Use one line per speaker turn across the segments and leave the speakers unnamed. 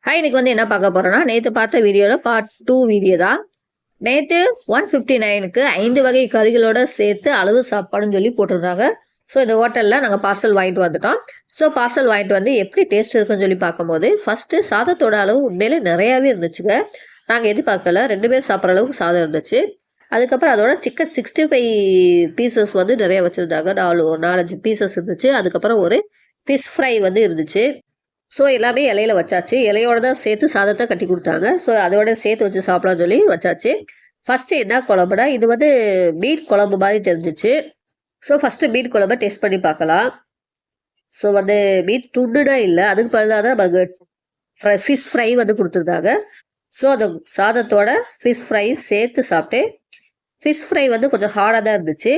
இன்னைக்கு வந்து என்ன பார்க்க போறோம்னா, நேத்து பார்த்த வீடியோல பார்ட் 2 வீடியோ தான். நேத்து 159க்கு 5 வகை கறிகளோட சேர்த்து அளவு சாப்பாடுன்னு சொல்லி போட்டிருந்தாங்க. ஸோ இந்த ஹோட்டல்ல நாங்க பார்சல் வாங்கிட்டு வந்துட்டோம். ஸோ பார்சல் வாங்கிட்டு வந்து எப்படி டேஸ்ட் இருக்குன்னு சொல்லி பார்க்கும்போது, ஃபர்ஸ்ட்டு சாதத்தோட அளவு உண்மையிலே நிறையாவே இருந்துச்சுங்க. நாங்க எதிர்பார்க்கல. 2 பேர் சாப்பிட்ற அளவுக்கு சாதம் இருந்துச்சு. அதுக்கப்புறம் அதோட சிக்கன் 65 பீசஸ் வந்து நிறைய வச்சிருந்தாங்க. 4 5 பீசஸ் இருந்துச்சு. அதுக்கப்புறம் ஒரு ஃபிஷ் ஃப்ரை வந்து இருந்துச்சு. ஸோ எல்லாமே இலையில வச்சாச்சு. இலையோட தான் சேர்த்து சாதத்தை கட்டி கொடுத்தாங்க. ஸோ அதோட சேர்த்து வச்சு சாப்பிடலாம்னு சொல்லி வச்சாச்சு. ஃபர்ஸ்ட்டு என்ன குழம்புனா, இது வந்து மீன் குழம்பு மாதிரி தெரிஞ்சிச்சு. ஸோ ஃபர்ஸ்ட்டு மீன் குழம்ப டேஸ்ட் பண்ணி பார்க்கலாம். ஸோ வந்து மீன் துண்டுனா இல்லை, அதுக்கு பதிலாக தான் நமக்கு ஃபிஷ் ஃப்ரை வந்து கொடுத்துருந்தாங்க. ஸோ அந்த சாதத்தோட ஃபிஷ் ஃப்ரை சேர்த்து சாப்பிட்டேன். ஃபிஷ் ஃப்ரை வந்து கொஞ்சம் ஹார்டாக தான் இருந்துச்சு.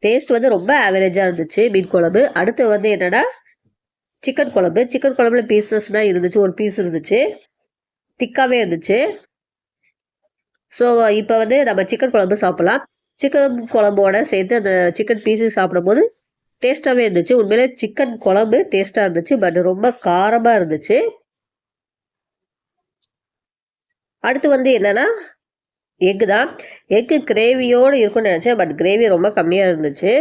டேஸ்ட் வந்து ரொம்ப ஆவரேஜாக இருந்துச்சு மீன் குழம்பு. அடுத்து வந்து என்னென்னா சிக்கன் குழம்பு. சிக்கன் குழம்புல பீசஸ்லாம் இருந்துச்சு. ஒரு பீஸ் இருந்துச்சு. திக்காவே இருந்துச்சு. ஸோ இப்போ வந்து நம்ம சிக்கன் குழம்பு சாப்பிடலாம். சிக்கன் குழம்போட சேர்த்து அந்த சிக்கன் பீஸு சாப்பிடும்போது டேஸ்ட்டாகவே இருந்துச்சு. உண்மையிலே சிக்கன் குழம்பு டேஸ்ட்டாக இருந்துச்சு. பட் ரொம்ப காரமாக இருந்துச்சு. அடுத்து வந்து என்னென்னா எக்கு தான். எக்கு கிரேவியோடு இருக்குன்னு நினச்சேன். பட் கிரேவி ரொம்ப கம்மியாக இருந்துச்சு.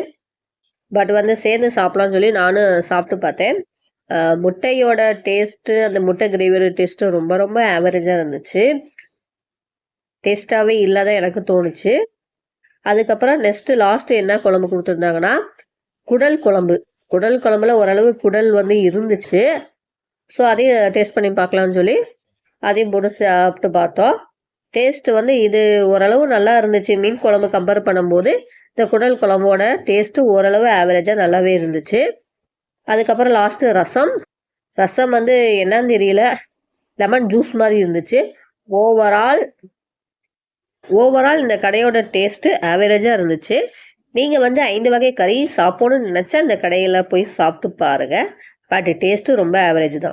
பட் வந்து சேர்ந்து சாப்பிட்லான்னு சொல்லி நானும் சாப்பிட்டு பார்த்தேன். முட்டையோட டேஸ்ட்டு, அந்த முட்டை கிரேவியோட டேஸ்ட்டு ரொம்ப ரொம்ப ஆவரேஜாக இருந்துச்சு. டேஸ்ட்டாகவே இல்லாத எனக்கு தோணுச்சு. அதுக்கப்புறம் லாஸ்ட்டு என்ன குழம்பு கொடுத்துருந்தாங்கன்னா, குடல் குழம்பு. குடல் குழம்புல ஓரளவு குடல் வந்து இருந்துச்சு. ஸோ அதையும் டேஸ்ட் பண்ணி பார்க்கலான்னு சொல்லி அதையும் போட்டு சாப்பிட்டு பார்த்தோம். டேஸ்ட்டு வந்து இது ஓரளவு நல்லா இருந்துச்சு. மீன் குழம்பு கம்பேர் பண்ணும்போது இந்த குடல் குழம்போட டேஸ்ட்டு ஓரளவு ஆவரேஜாக நல்லாவே இருந்துச்சு. அதுக்கப்புறம் லாஸ்ட்டு ரசம் வந்து என்னன்னு தெரியல, லெமன் ஜூஸ் மாதிரி இருந்துச்சு. ஓவரால் இந்த கடையோட டேஸ்ட்டு ஆவரேஜாக இருந்துச்சு. நீங்கள் வந்து 5 வகை கறி சாப்பிடணும்னு நினச்சா இந்த கடையில் போய் சாப்பிட்டு பாருங்கள். பட் டேஸ்ட்டு ரொம்ப ஆவரேஜ் தான்.